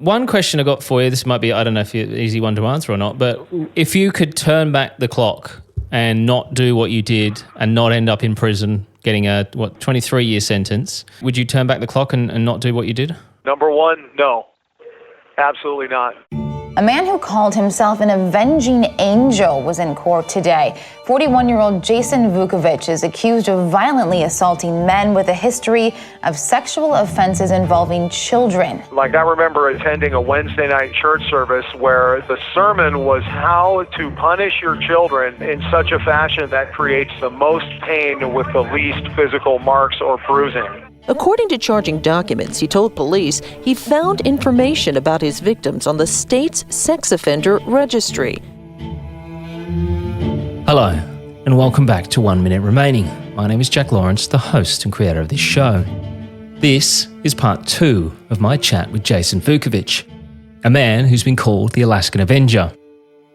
One question I got for you, this might be, I don't know if it's an easy one to answer or not, but if you could turn back the clock and not do what you did and not end up in prison getting a, 23-year sentence, would you turn back the clock and not do what you did? Number one, no. Absolutely not. A man who called himself an avenging angel was in court today. 41-year-old Jason Vukovich is accused of violently assaulting men with a history of sexual offenses involving children. Like, I remember attending a Wednesday night church service where the sermon was how to punish your children in such a fashion that creates the most pain with the least physical marks or bruising. According to charging documents, he told police he found information about his victims on the state's sex offender registry. Hello, and welcome back to 1 Minute Remaining. My name is Jack Lawrence, the host and creator of this show. This is part 2 of my chat with Jason Vukovich, a man who's been called the Alaskan Avenger,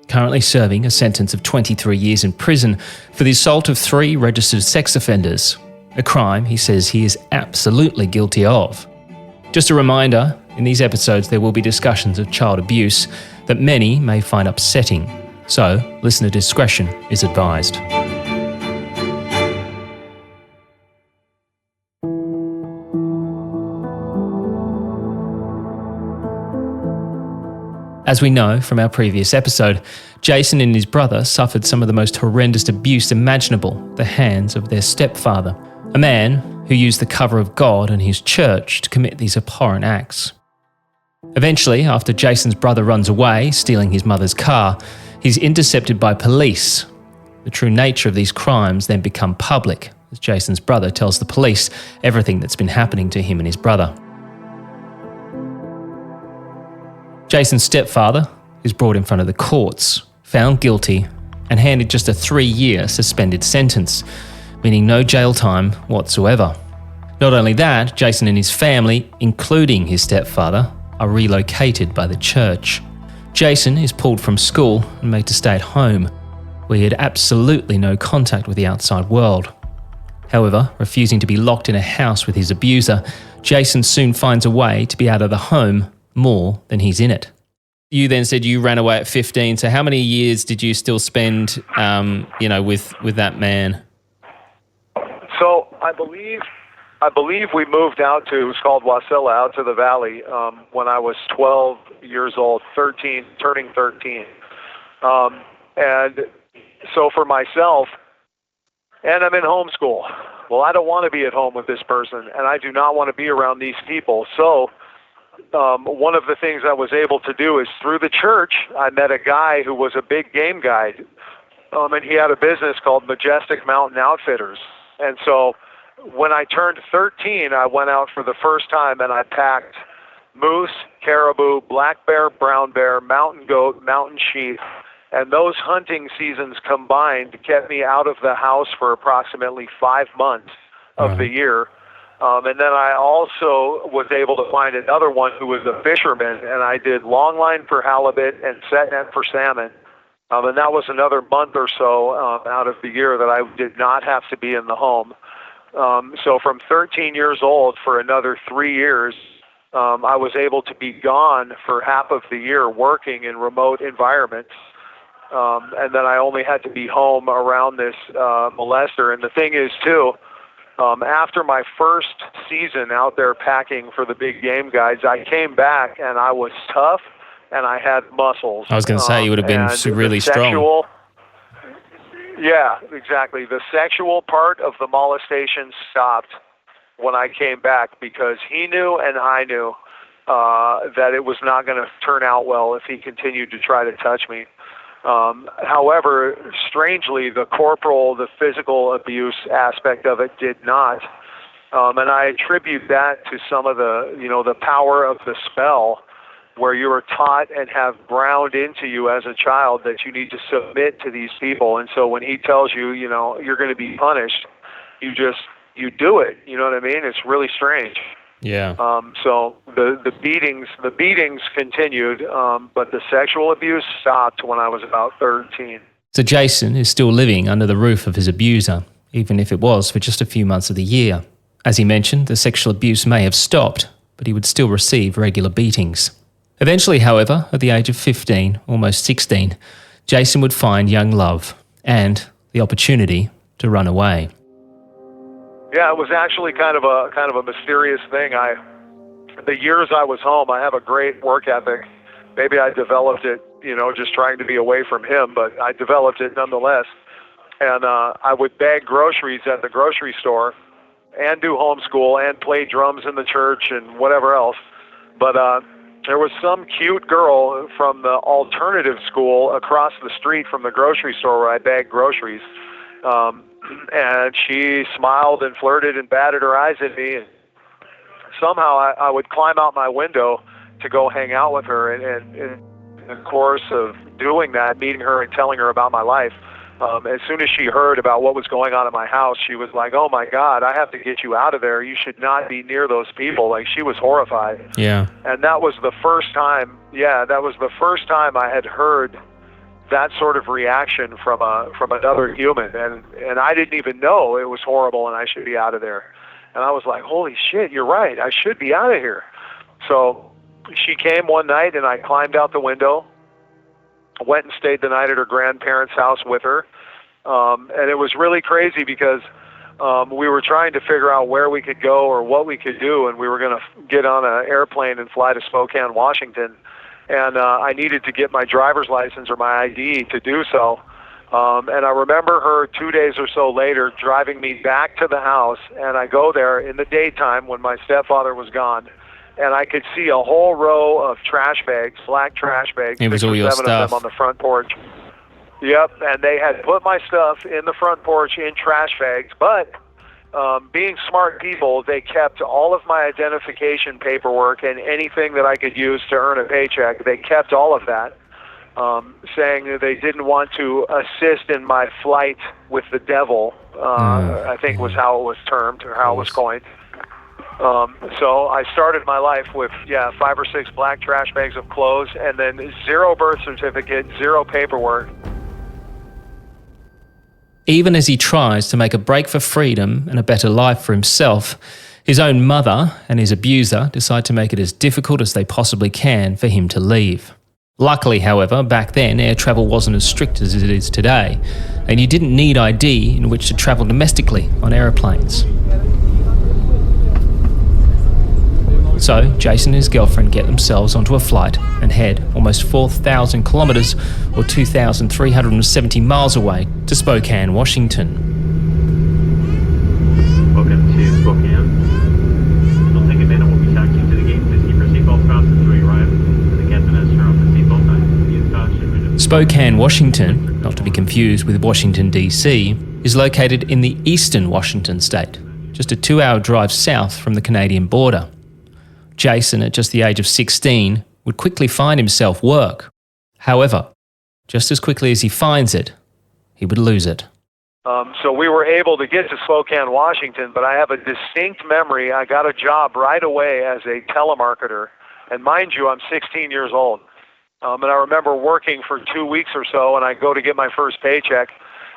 currently serving a sentence of 23 years in prison for the assault of 3 registered sex offenders, a crime he says he is absolutely guilty of. Just a reminder, in these episodes there will be discussions of child abuse that many may find upsetting, so listener discretion is advised. As we know from our previous episode, Jason and his brother suffered some of the most horrendous abuse imaginable at the hands of their stepfather, a man who used the cover of God and his church to commit these abhorrent acts. Eventually, after Jason's brother runs away, stealing his mother's car, he's intercepted by police. The true nature of these crimes then become public, as Jason's brother tells the police everything that's been happening to him and his brother. Jason's stepfather is brought in front of the courts, found guilty, and handed just a 3-year suspended sentence, meaning no jail time whatsoever. Not only that, Jason and his family, including his stepfather, are relocated by the church. Jason is pulled from school and made to stay at home, where he had absolutely no contact with the outside world. However, refusing to be locked in a house with his abuser, Jason soon finds a way to be out of the home more than he's in it. You then said you ran away at 15, so how many years did you still spend, with that man? So I believe we moved out to, it was called Wasilla, out to the valley, when I was 12 years old, turning 13. And so for myself, and I'm in homeschool. Well, I don't want to be at home with this person, and I do not want to be around these people. So one of the things I was able to do is through the church, I met a guy who was a big game guide, and he had a business called Majestic Mountain Outfitters. And so when I turned 13, I went out for the first time and I packed moose, caribou, black bear, brown bear, mountain goat, mountain sheep, and those hunting seasons combined kept me out of the house for approximately 5 months of the year. And then I also was able to find another one who was a fisherman, and I did long line for halibut and set net for salmon. And that was another month or so out of the year that I did not have to be in the home. So from 13 years old for another 3 years, I was able to be gone for half of the year working in remote environments. And then I only had to be home around this molester. And the thing is, too, after my first season out there packing for the big game guides, I came back and I was tough and I had muscles. I was going to say, you would have been really strong. Yeah, exactly. The sexual part of the molestation stopped when I came back because he knew and I knew that it was not going to turn out well if he continued to try to touch me. However, strangely, the physical abuse aspect of it did not. And I attribute that to some of the power of the spell, where you are taught and have ground into you as a child that you need to submit to these people. And so when he tells you, you're going to be punished, you do it. You know what I mean? It's really strange. Yeah. So the beatings continued, but the sexual abuse stopped when I was about 13. So Jason is still living under the roof of his abuser, even if it was for just a few months of the year. As he mentioned, the sexual abuse may have stopped, but he would still receive regular beatings. Eventually, however, at the age of 15, almost 16, Jason would find young love and the opportunity to run away. Yeah, it was actually kind of a mysterious thing. The years I was home, I have a great work ethic. Maybe I developed it, just trying to be away from him, but I developed it nonetheless. And I would bag groceries at the grocery store and do homeschool and play drums in the church and whatever else. But there was some cute girl from the alternative school across the street from the grocery store where I bagged groceries. And she smiled and flirted and batted her eyes at me. And somehow I would climb out my window to go hang out with her. And in the course of doing that, meeting her and telling her about my life, as soon as she heard about what was going on at my house, she was like, "Oh my God, I have to get you out of there. You should not be near those people." Like, she was horrified. Yeah. And that was the first time, I had heard that sort of reaction from another human. And I didn't even know it was horrible and I should be out of there. And I was like, holy shit, you're right. I should be out of here. So she came one night and I climbed out the window, went and stayed the night at her grandparents' house with her. And it was really crazy because we were trying to figure out where we could go or what we could do, and we were going to get on an airplane and fly to Spokane, Washington. And I needed to get my driver's license or my ID to do so. And I remember her 2 days or so later driving me back to the house, and I go there in the daytime when my stepfather was gone, and I could see a whole row of trash bags, black trash bags, it was 6 or all your 7 stuff of them on the front porch. Yep, and they had put my stuff in the front porch in trash bags, but being smart people, they kept all of my identification paperwork and anything that I could use to earn a paycheck. They kept all of that, saying that they didn't want to assist in my flight with the devil, I think was how it was termed or how it was coined. So I started my life with 5 or 6 black trash bags of clothes and then 0 birth certificate, 0 paperwork. Even as he tries to make a break for freedom and a better life for himself, his own mother and his abuser decide to make it as difficult as they possibly can for him to leave. Luckily, however, back then air travel wasn't as strict as it is today, and you didn't need ID in which to travel domestically on aeroplanes. So Jason and his girlfriend get themselves onto a flight and head almost 4,000 kilometres or 2,370 miles away to Spokane, Washington. Welcome to Spokane. It'll take a minute. We'll be taxiing to the gate. Please keep your seatbelt fastened until we arrive. The captain has turned off the seatbelt sign. Spokane, Washington, not to be confused with Washington, D.C., is located in the eastern Washington state, just a 2-hour drive south from the Canadian border. Jason, at just the age of 16, would quickly find himself work. However, just as quickly as he finds it, he would lose it. So we were able to get to Spokane, Washington, but I have a distinct memory. I got a job right away as a telemarketer. And mind you, I'm 16 years old. And I remember working for 2 weeks or so, and I go to get my first paycheck.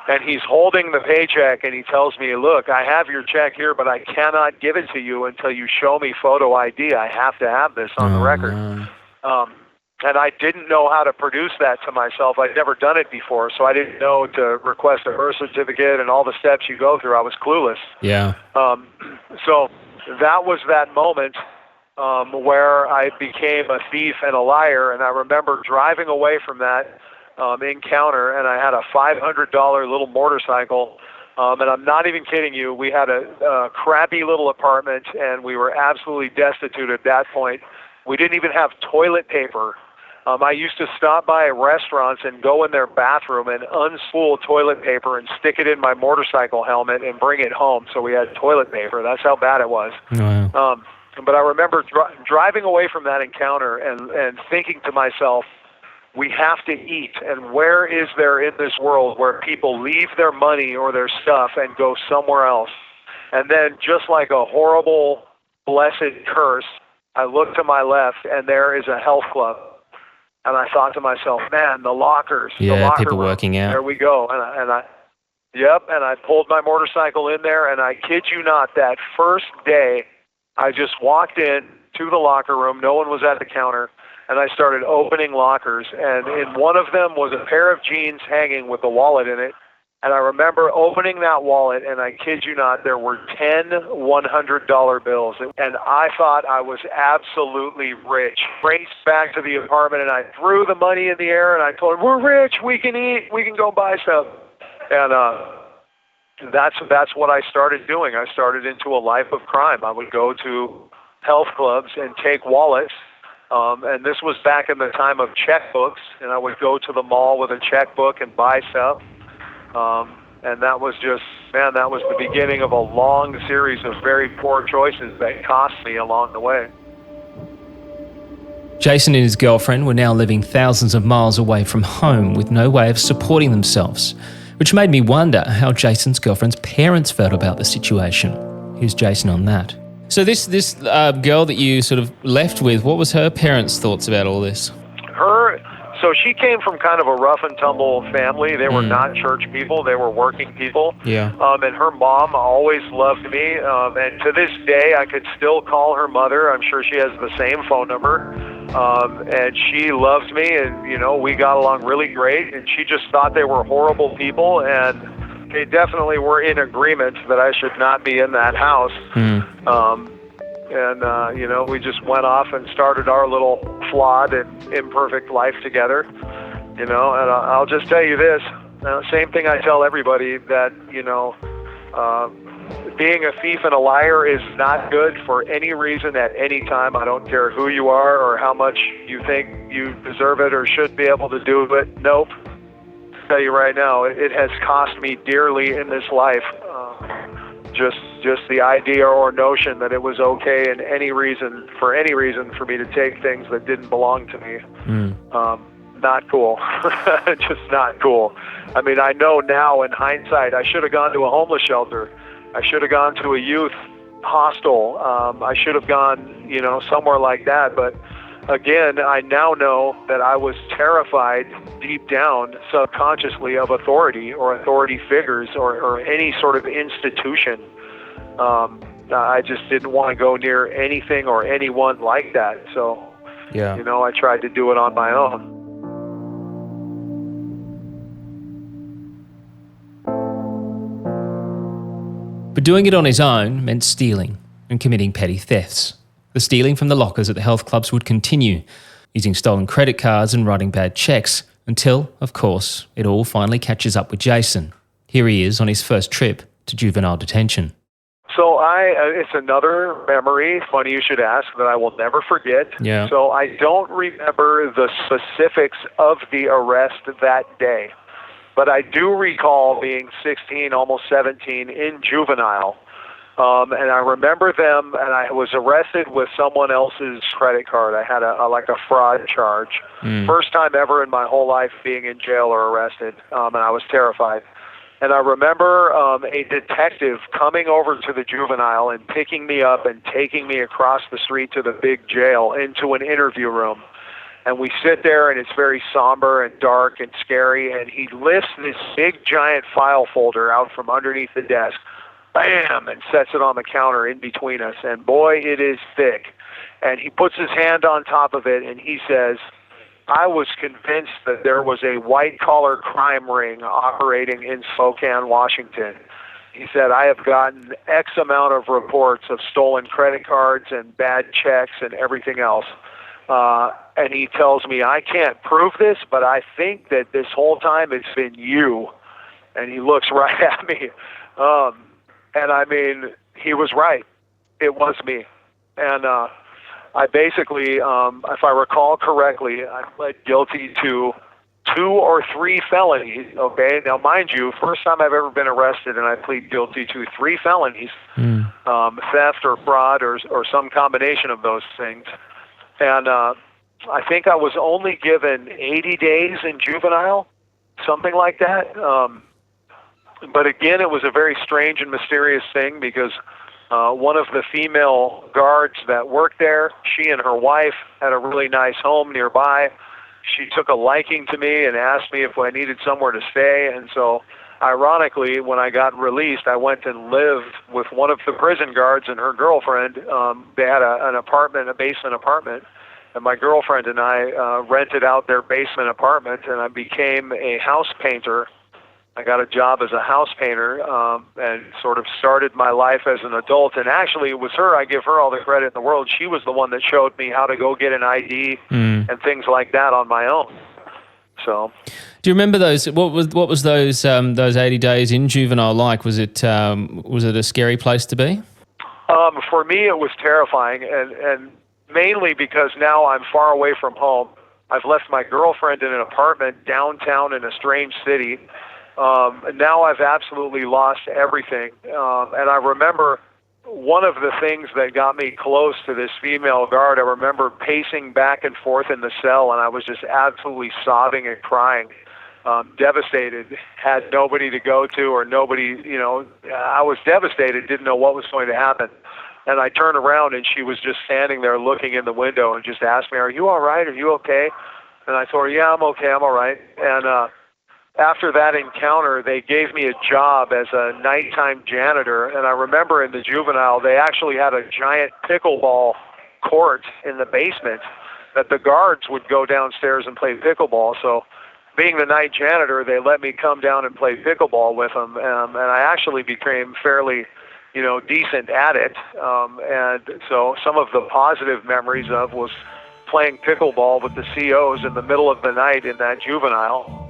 And he's holding the paycheck, and he tells me, "Look, I have your check here, but I cannot give it to you until you show me photo ID. I have to have this on the record." And I didn't know how to produce that to myself. I'd never done it before, so I didn't know to request a birth certificate and all the steps you go through. I was clueless. Yeah. So that was that moment where I became a thief and a liar, and I remember driving away from that encounter, and I had a $500 little motorcycle, and I'm not even kidding you. We had a crappy little apartment, and we were absolutely destitute at that point. We didn't even have toilet paper. I used to stop by restaurants and go in their bathroom and unspool toilet paper and stick it in my motorcycle helmet and bring it home so we had toilet paper. That's how bad it was. Wow. But I remember driving away from that encounter and thinking to myself, we have to eat, and where is there in this world where people leave their money or their stuff and go somewhere else? And then just like a horrible, blessed curse, I looked to my left, and there is a health club. And I thought to myself, man, the lockers, yeah, the locker people room, working out. there we go. And I pulled my motorcycle in there, and I kid you not, that first day, I just walked in to the locker room. No one was at the counter. and I started opening lockers, and in one of them was a pair of jeans hanging with a wallet in it. And I remember opening that wallet, and I kid you not, there were 10 $100 bills. And I thought I was absolutely rich. Raced back to the apartment, and I threw the money in the air, and I told him, we're rich, we can eat, we can go buy stuff. And that's what I started doing. I started into a life of crime. I would go to health clubs and take wallets. And this was back in the time of checkbooks, and I would go to the mall with a checkbook and buy stuff. And that was just, man, that was the beginning of a long series of very poor choices that cost me along the way. Jason and his girlfriend were now living thousands of miles away from home with no way of supporting themselves, which made me wonder how Jason's girlfriend's parents felt about the situation. Here's Jason on that. So this girl that you sort of left with, what was her parents' thoughts about all this? So she came from kind of a rough and tumble family. They were not church people. They were working people. Yeah. And her mom always loved me. And to this day, I could still call her mother. I'm sure she has the same phone number. And she loved me, and, you know, we got along really great. And she just thought they were horrible people. And they definitely were in agreement that I should not be in that house. You know, we just went off and started our little flawed and imperfect life together, you know, and I'll just tell you this, same thing I tell everybody, that, you know, being a thief and a liar is not good for any reason at any time. I don't care who you are or how much you think you deserve it or should be able to do it. Nope. I'll tell you right now, it has cost me dearly in this life. Just the idea or notion that it was okay in any reason for me to take things that didn't belong to me. Not cool. Just not cool. I mean, I know now in hindsight, I should have gone to a homeless shelter. I should have gone to a youth hostel. I should have gone, you know, somewhere like that. But again, I now know that I was terrified deep down, subconsciously, of authority or authority figures or any sort of institution. I just didn't want to go near anything or anyone like that. So, yeah, you know, I tried to do it on my own. But doing it on his own meant stealing and committing petty thefts. The stealing from the lockers at the health clubs would continue, using stolen credit cards and writing bad checks, until, of course, it all finally catches up with Jason. Here he is on his first trip to juvenile detention. So it's another memory, funny you should ask, that I will never forget. Yeah. So I don't remember the specifics of the arrest that day, but I do recall being 16, almost 17, in juvenile. And I remember them, and I was arrested with someone else's credit card. I had a fraud charge. First time ever in my whole life being in jail or arrested, and I was terrified. And I remember a detective coming over to the juvenile and picking me up and taking me across the street to the big jail into an interview room. And we sit there, and it's very somber and dark and scary, and he lifts this big giant file folder out from underneath the desk, bam, and sets it on the counter in between us. And boy, it is thick. And he puts his hand on top of it, and he says, I was convinced that there was a white-collar crime ring operating in Spokane, Washington. He said, I have gotten X amount of reports of stolen credit cards and bad checks and everything else. And he tells me, I can't prove this, but I think that this whole time it's been you. And he looks right at me. And I mean, he was right. It was me. And I basically, if I recall correctly, I pled guilty to 2 or 3 felonies, okay? Now, mind you, first time I've ever been arrested, and I plead guilty to 3 felonies, theft or fraud or some combination of those things. And I think I was only given 80 days in juvenile, something like that. But again, it was a very strange and mysterious thing because one of the female guards that worked there, she and her wife had a really nice home nearby. She took a liking to me and asked me if I needed somewhere to stay. And so, ironically, when I got released, I went and lived with one of the prison guards and her girlfriend. They had an apartment, a basement apartment. And my girlfriend and I rented out their basement apartment, and I became a house painter. I got a job as a house painter and sort of started my life as an adult. And actually, it was her. I give her all the credit in the world. She was the one that showed me how to go get an ID and things like that on my own. So, do you remember those? What was those 80 days in juvenile like? Was it a scary place to be? For me, it was terrifying, and mainly because now I'm far away from home. I've left my girlfriend in an apartment downtown in a strange city. Now I've absolutely lost everything. And I remember one of the things that got me close to this female guard, I remember pacing back and forth in the cell, and I was just absolutely sobbing and crying, devastated, had nobody to go to or nobody, I was devastated, didn't know what was going to happen. And I turned around, and she was just standing there looking in the window and just asked me, "Are you all right? Are you okay?" And I told her, "Yeah, I'm okay. I'm all right." And after that encounter, they gave me a job as a nighttime janitor. And I remember in the juvenile, they actually had a giant pickleball court in the basement that the guards would go downstairs and play pickleball. So being the night janitor, they let me come down and play pickleball with them. And I actually became fairly decent at it. And so some of the positive memories of was playing pickleball with the COs in the middle of the night in that juvenile.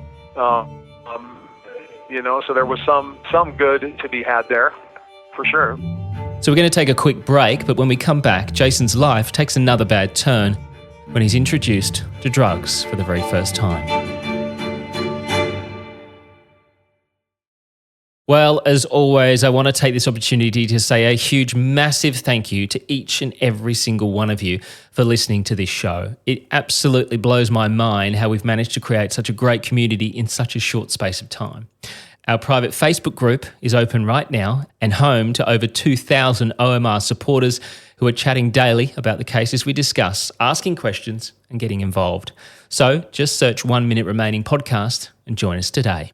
So there was some good to be had there, for sure. So we're going to take a quick break, but when we come back, Jason's life takes another bad turn when he's introduced to drugs for the very first time. Well, as always, I want to take this opportunity to say a huge, massive thank you to each and every single one of you for listening to this show. It absolutely blows my mind how we've managed to create such a great community in such a short space of time. Our private Facebook group is open right now and home to over 2,000 OMR supporters who are chatting daily about the cases we discuss, asking questions and getting involved. So just search 1 Minute Remaining Podcast and join us today.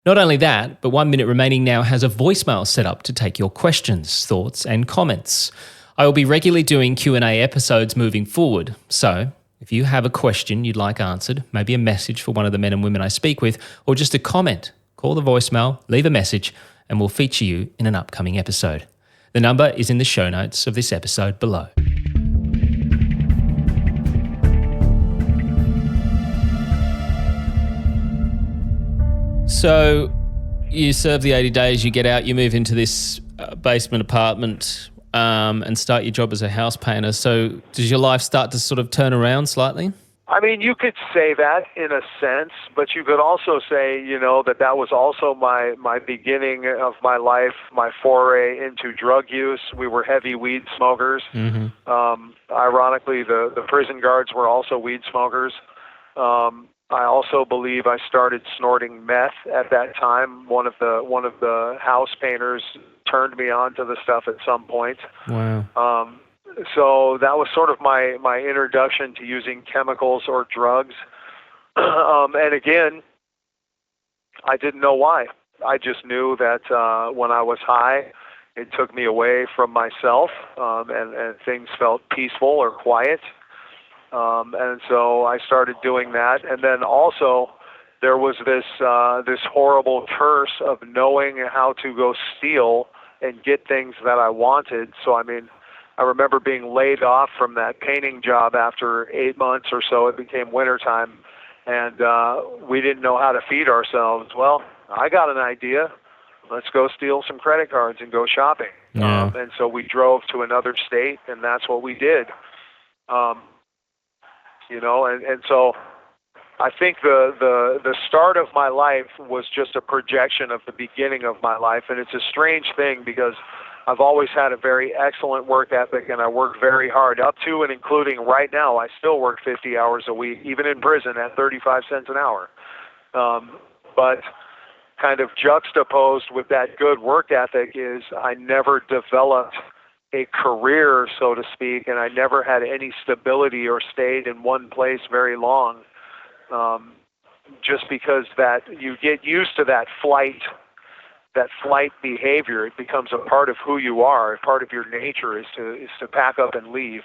Not only that, but 1 Minute Remaining now has a voicemail set up to take your questions, thoughts and comments. I will be regularly doing Q&A episodes moving forward. So if you have a question you'd like answered, maybe a message for one of the men and women I speak with, or just a comment, call the voicemail, leave a message, and we'll feature you in an upcoming episode. The number is in the show notes of this episode below. So you serve the 80 days, you get out, you move into this basement apartment and start your job as a house painter. So does your life start to sort of turn around slightly? I mean, you could say that in a sense, but you could also say, that was also my beginning of my life, my foray into drug use. We were heavy weed smokers. Mm-hmm. Ironically, the prison guards were also weed smokers. I also believe I started snorting meth at that time. One of the house painters turned me on to the stuff at some point. Wow. So that was sort of my introduction to using chemicals or drugs. And again, I didn't know why. I just knew that when I was high, it took me away from myself, and things felt peaceful or quiet. And so I started doing that. And then also there was this horrible curse of knowing how to go steal and get things that I wanted. So, I mean, I remember being laid off from that painting job after 8 months or so. It became wintertime, and we didn't know how to feed ourselves. Well, I got an idea. Let's go steal some credit cards and go shopping. Yeah. And so we drove to another state, and that's what we did. And so I think the start of my life was just a projection of the beginning of my life. And it's a strange thing because I've always had a very excellent work ethic, and I work very hard, up to and including right now. I still work 50 hours a week, even in prison at 35 cents an hour. But kind of juxtaposed with that good work ethic is I never developed a career, so to speak, and I never had any stability or stayed in one place very long, just because that you get used to that flight behavior. It becomes a part of who you are. A part of your nature is to pack up and leave,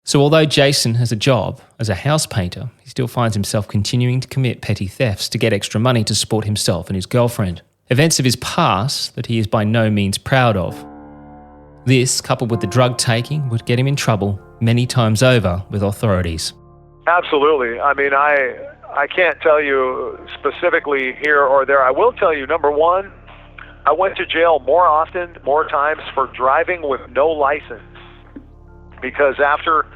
So although Jason has a job as a house painter, he still finds himself continuing to commit petty thefts to get extra money to support himself and his girlfriend. Events of his past that he is by no means proud of. This, coupled with the drug taking, would get him in trouble many times over with authorities. Absolutely. I mean, I can't tell you specifically here or there. I will tell you, number one, I went to jail more times for driving with no license. Because after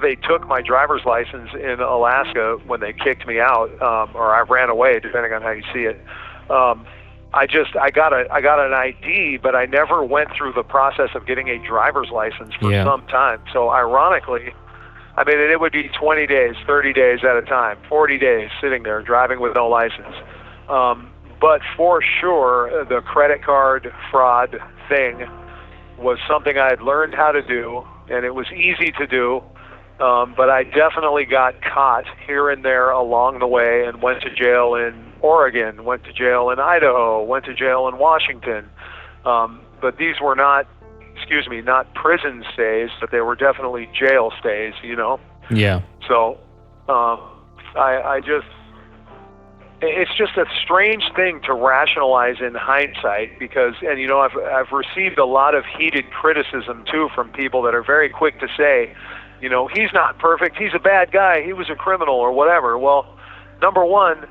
they took my driver's license in Alaska, when they kicked me out, or I ran away, depending on how you see it, I got an ID, but I never went through the process of getting a driver's license for some time. So ironically, I mean, it would be 20 days, 30 days at a time, 40 days sitting there driving with no license. But for sure, the credit card fraud thing was something I had learned how to do, and it was easy to do. But I definitely got caught here and there along the way and went to jail in Oregon, went to jail in Idaho, went to jail in Washington. But these were not prison stays, but they were definitely jail stays, you know? Yeah. So it's just a strange thing to rationalize in hindsight because, and you know, I've received a lot of heated criticism too from people that are very quick to say, you know, he's not perfect, he's a bad guy, he was a criminal or whatever. Well, number one,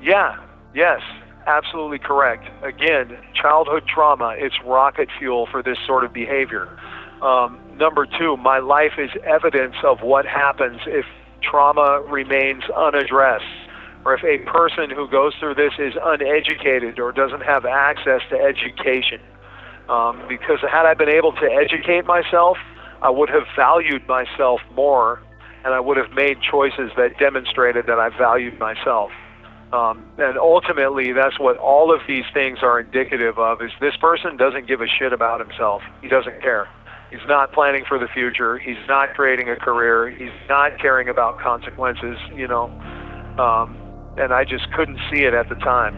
yes, absolutely correct. Again, childhood trauma, it's rocket fuel for this sort of behavior. Number two, my life is evidence of what happens if trauma remains unaddressed, or if a person who goes through this is uneducated or doesn't have access to education. Because had I been able to educate myself, I would have valued myself more, and I would have made choices that demonstrated that I valued myself. And ultimately, that's what all of these things are indicative of, is this person doesn't give a shit about himself. He doesn't care. He's not planning for the future. He's not creating a career. He's not caring about consequences, you know. And I just couldn't see it at the time.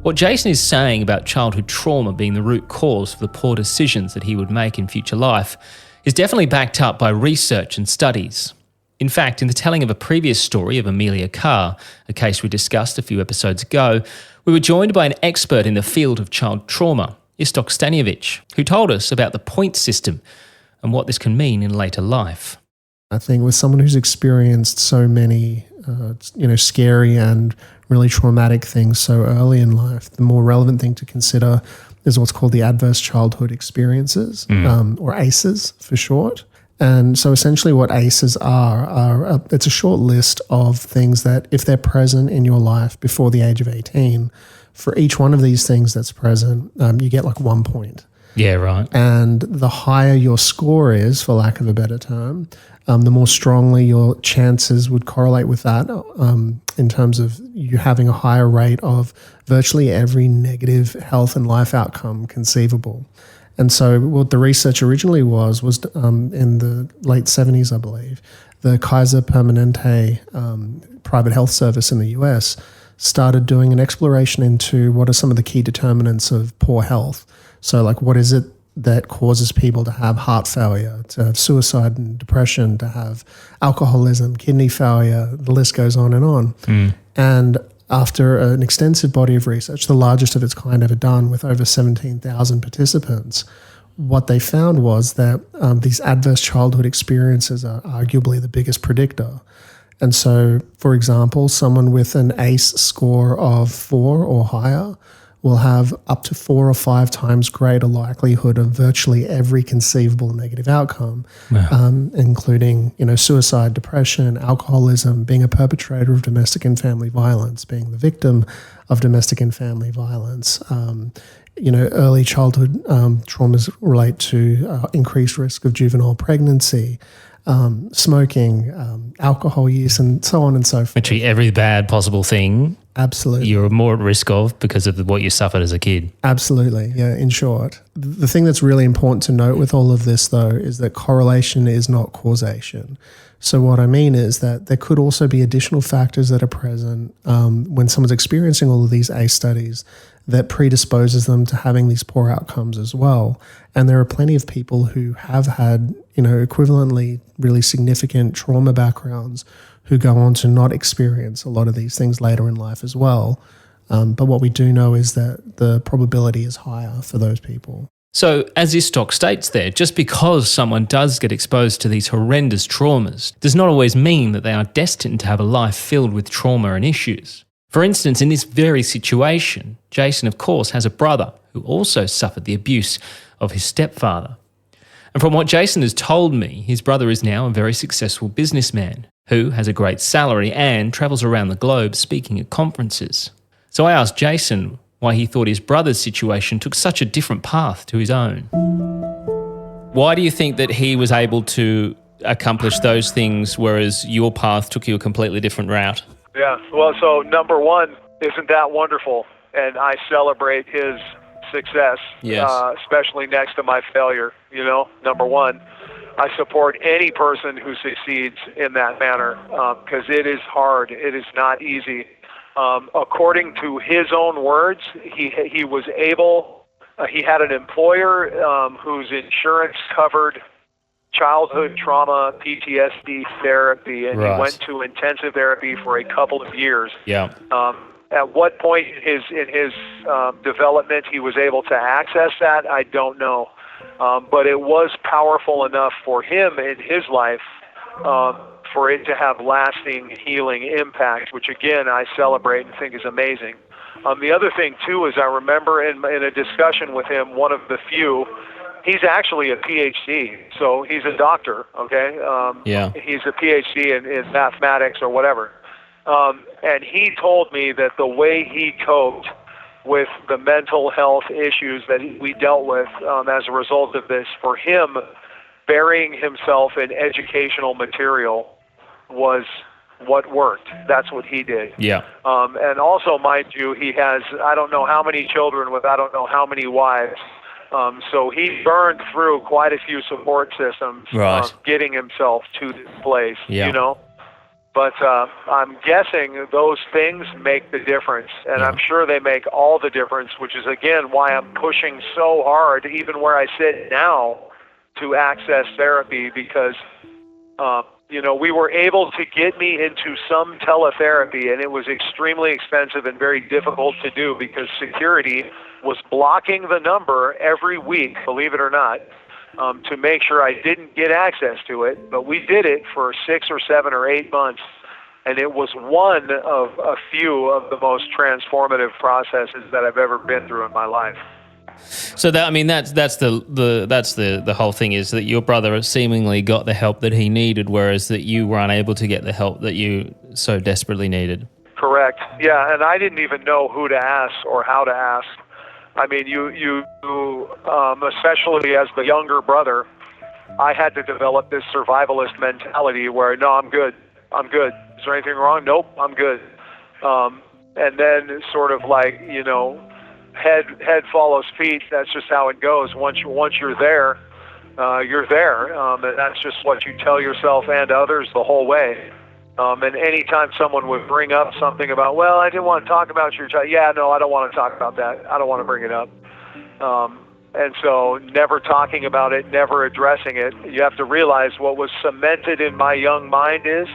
What Jason is saying about childhood trauma being the root cause for the poor decisions that he would make in future life is definitely backed up by research and studies. In fact, in the telling of a previous story of Amelia Carr, a case we discussed a few episodes ago, we were joined by an expert in the field of child trauma, Istok Stanievich, who told us about the point system and what this can mean in later life. I think with someone who's experienced so many, scary and really traumatic things so early in life, the more relevant thing to consider is what's called the adverse childhood experiences, or ACEs for short. And so essentially what ACEs are it's a short list of things that if they're present in your life before the age of 18, for each one of these things that's present, you get like 1 point. Yeah, right. And the higher your score is, for lack of a better term, the more strongly your chances would correlate with that in terms of you having a higher rate of virtually every negative health and life outcome conceivable. And so what the research originally was in the late 70s, I believe, the Kaiser Permanente private health service in the US started doing an exploration into what are some of the key determinants of poor health. So like what is it that causes people to have heart failure, to have suicide and depression, to have alcoholism, kidney failure, the list goes on and on. And after an extensive body of research, the largest of its kind ever done with over 17,000 participants, what they found was that these adverse childhood experiences are arguably the biggest predictor. And so, for example, someone with an ACE score of 4 or higher will have up to 4 or 5 times greater likelihood of virtually every conceivable negative outcome, including, suicide, depression, alcoholism, being a perpetrator of domestic and family violence, being the victim of domestic and family violence. Early childhood traumas relate to increased risk of juvenile pregnancy, smoking, alcohol use, and so on and so forth. Literally every bad possible thing. Absolutely. You're more at risk of because of what you suffered as a kid. Absolutely, yeah, in short. The thing that's really important to note with all of this, though, is that correlation is not causation. So what I mean is that there could also be additional factors that are present when someone's experiencing all of these ACE studies that predisposes them to having these poor outcomes as well. And there are plenty of people who have had, equivalently really significant trauma backgrounds who go on to not experience a lot of these things later in life as well. But what we do know is that the probability is higher for those people. So, as Istok states there, just because someone does get exposed to these horrendous traumas does not always mean that they are destined to have a life filled with trauma and issues. For instance, in this very situation, Jason, of course, has a brother who also suffered the abuse of his stepfather. And from what Jason has told me, his brother is now a very successful businessman who has a great salary and travels around the globe speaking at conferences. So I asked Jason why he thought his brother's situation took such a different path to his own. Why do you think that he was able to accomplish those things, whereas your path took you a completely different route? Yeah, well, so number one, isn't that wonderful? And I celebrate his success, especially next to my failure, number one. I support any person who succeeds in that manner because it is hard. It is not easy. According to his own words, he was able, he had an employer whose insurance covered childhood trauma, PTSD therapy, and he went to intensive therapy for a couple of years. Yeah. At what point in his development he was able to access that, I don't know. But it was powerful enough for him in his life for it to have lasting healing impact, which again I celebrate and think is amazing. The other thing too is I remember in a discussion with him, one of the few, he's actually a PhD, so he's a doctor, okay? He's a PhD in mathematics or whatever. And he told me that the way he coped with the mental health issues that we dealt with as a result of this, for him, burying himself in educational material was what worked. That's what he did. Yeah. And also, mind you, he has, I don't know how many children with I don't know how many wives. So he burned through quite a few support systems getting himself to this place, But I'm guessing those things make the difference, and I'm sure they make all the difference, which is, again, why I'm pushing so hard, even where I sit now, to access therapy, because, we were able to get me into some teletherapy, and it was extremely expensive and very difficult to do because security was blocking the number every week, believe it or not, to make sure I didn't get access to it. But we did it for 6 or 7 or 8 months, and it was one of a few of the most transformative processes that I've ever been through in my life. So that's the whole thing, is that your brother seemingly got the help that he needed, whereas that you were unable to get the help that you so desperately needed. Correct. Yeah, and I didn't even know who to ask or how to ask. I mean, you especially as the younger brother, I had to develop this survivalist mentality where, no, I'm good. Is there anything wrong? Nope, I'm good. And then sort of like, head follows feet. That's just how it goes. Once you're there, you're there. And that's just what you tell yourself and others the whole way. And anytime someone would bring up something about, well, I didn't want to talk about your child. Yeah, no, I don't want to talk about that. I don't want to bring it up. And so never talking about it, never addressing it. You have to realize what was cemented in my young mind is,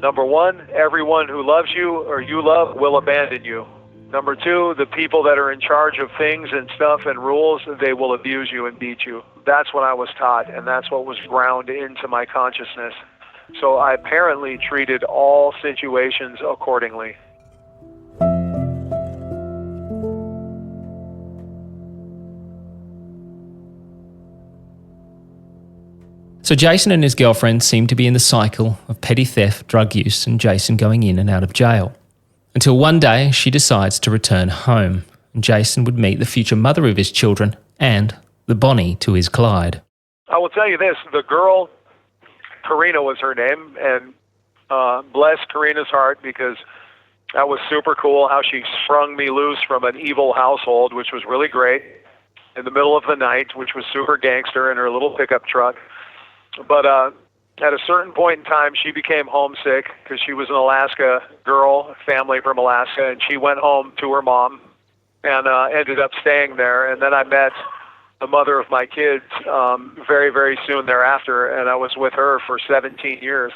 number one, everyone who loves you or you love will abandon you. Number two, the people that are in charge of things and stuff and rules, they will abuse you and beat you. That's what I was taught, and that's what was ground into my consciousness. So I apparently treated all situations accordingly. So Jason and his girlfriend seem to be in the cycle of petty theft, drug use, and Jason going in and out of jail. Until one day she decides to return home, and Jason would meet the future mother of his children and the Bonnie to his Clyde. I will tell you this, the girl, Karina was her name, and bless Karina's heart, because that was super cool how she sprung me loose from an evil household, which was really great, in the middle of the night, which was super gangster in her little pickup truck. But at a certain point in time, she became homesick because she was an Alaska girl, family from Alaska, and she went home to her mom. and ended up staying there. And then I met the mother of my kids very, very soon thereafter, and I was with her for 17 years.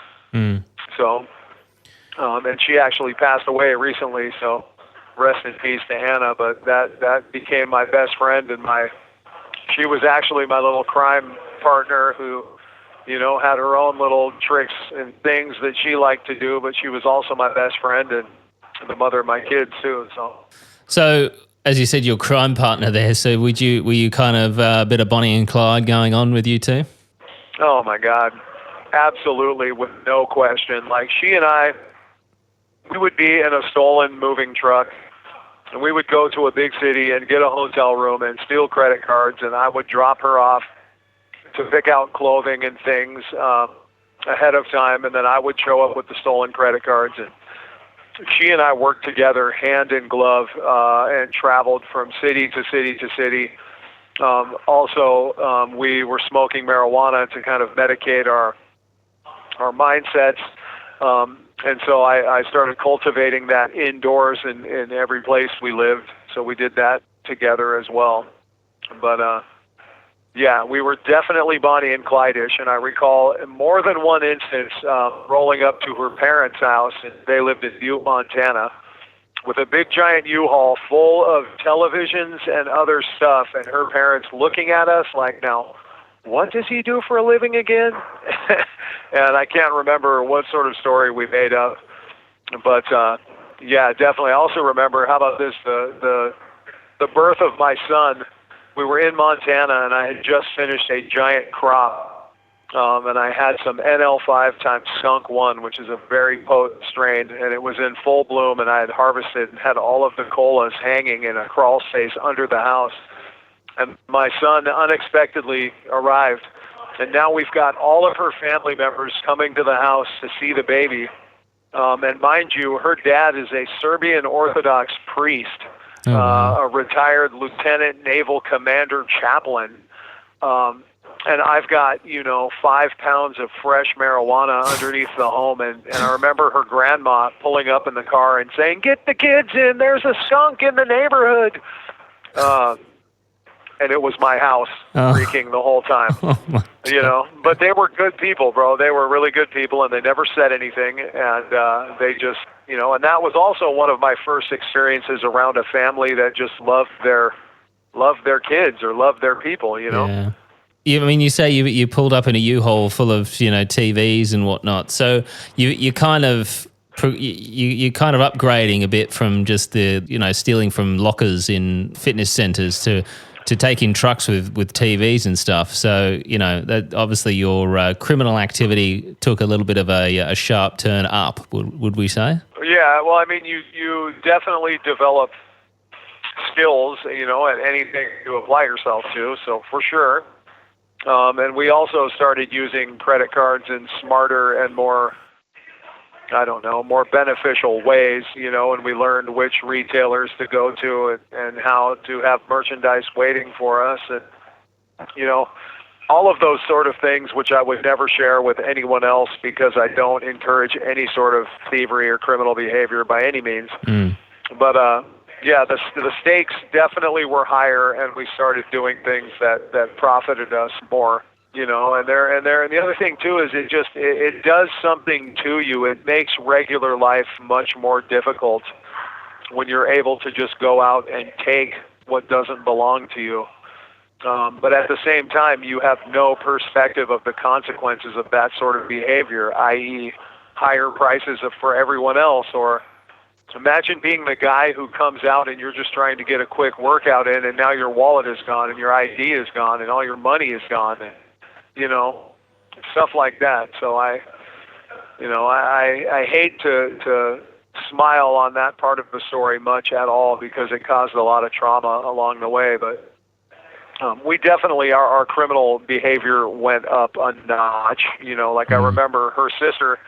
So, and she actually passed away recently, so rest in peace to Anna. But that became my best friend, and she was actually my little crime partner who, you know, had her own little tricks and things that she liked to do, but she was also my best friend and the mother of my kids too. So as you said, your crime partner there. So were you kind of a bit of Bonnie and Clyde going on with you too? Oh my God, absolutely, with no question. Like she and I, we would be in a stolen moving truck, and we would go to a big city and get a hotel room and steal credit cards, and I would drop her off to pick out clothing and things ahead of time, and then I would show up with the stolen credit cards. And she and I worked together hand in glove and traveled from city to city to city. Also, we were smoking marijuana to kind of medicate our mindsets. And so I started cultivating that indoors in every place we lived. So we did that together as well. But yeah, we were definitely Bonnie and Clyde-ish, and I recall more than one instance rolling up to her parents' house, and they lived in Butte, Montana, with a big giant U-Haul full of televisions and other stuff, and her parents looking at us like, now, what does he do for a living again? And I can't remember what sort of story we made up, but yeah, definitely. I also remember, how about this, the birth of my son. We were in Montana, and I had just finished a giant crop, and I had some NL5 times skunk 1, which is a very potent strain, and it was in full bloom, and I had harvested and had all of the colas hanging in a crawl space under the house. And my son unexpectedly arrived, and now we've got all of her family members coming to the house to see the baby. And mind you, her dad is a Serbian Orthodox priest. A retired lieutenant naval commander chaplain. And I've got, 5 pounds of fresh marijuana underneath the home. And I remember her grandma pulling up in the car and saying, "Get the kids in, there's a skunk in the neighborhood." And it was my house reeking the whole time, But they were good people, bro. They were really good people, and they never said anything. And they just, and that was also one of my first experiences around a family that just loved their kids or loved their people, Yeah. I mean, you say you pulled up in a U-Haul full of, TVs and whatnot. So you kind of upgrading a bit from just the, stealing from lockers in fitness centers to take in trucks with TVs and stuff. So, that obviously your criminal activity took a little bit of a sharp turn up, would we say? Yeah, well, I mean, you definitely develop skills, at anything to apply yourself to, so for sure. And we also started using credit cards in smarter and more beneficial ways, and we learned which retailers to go to and how to have merchandise waiting for us. And, all of those sort of things, which I would never share with anyone else because I don't encourage any sort of thievery or criminal behavior by any means. But, yeah, the stakes definitely were higher, and we started doing things that profited us more. And the other thing too is it does something to you. It makes regular life much more difficult when you're able to just go out and take what doesn't belong to you. But at the same time, you have no perspective of the consequences of that sort of behavior, i.e. higher prices for everyone else. Or imagine being the guy who comes out and you're just trying to get a quick workout in, and now your wallet is gone and your ID is gone and all your money is gone. And, stuff like that. So I hate to smile on that part of the story much at all because it caused a lot of trauma along the way. But we definitely, our criminal behavior went up a notch. I remember her sister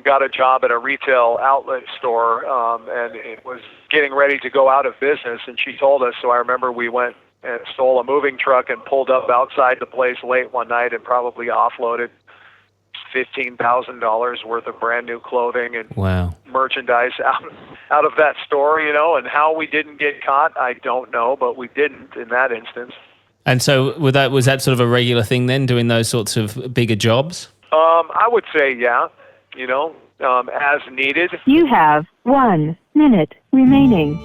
got a job at a retail outlet store, and it was getting ready to go out of business, and she told us. So I remember we went and stole a moving truck and pulled up outside the place late one night and probably offloaded $15,000 worth of brand new clothing and Wow. merchandise out of that store, and how we didn't get caught, I don't know, but we didn't in that instance. And so was that sort of a regular thing then, doing those sorts of bigger jobs? I would say, yeah, as needed. You have 1 minute remaining.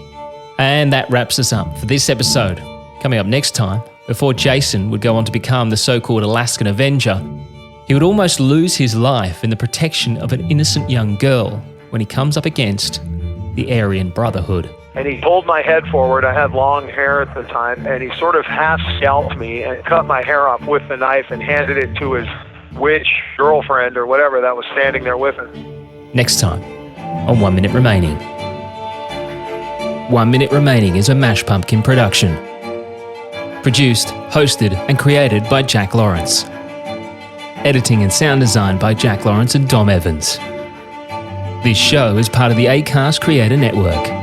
And that wraps us up for this episode. Coming up next time, before Jason would go on to become the so-called Alaskan Avenger, he would almost lose his life in the protection of an innocent young girl when he comes up against the Aryan Brotherhood. And he pulled my head forward. I had long hair at the time, and he sort of half scalped me and cut my hair off with the knife and handed it to his witch girlfriend or whatever that was standing there with him. Next time on 1 Minute Remaining. 1 Minute Remaining is a Mash Pumpkin production. Produced, hosted and created by Jack Lawrence. Editing and sound design by Jack Lawrence and Dom Evans. This show is part of the Acast Creator Network.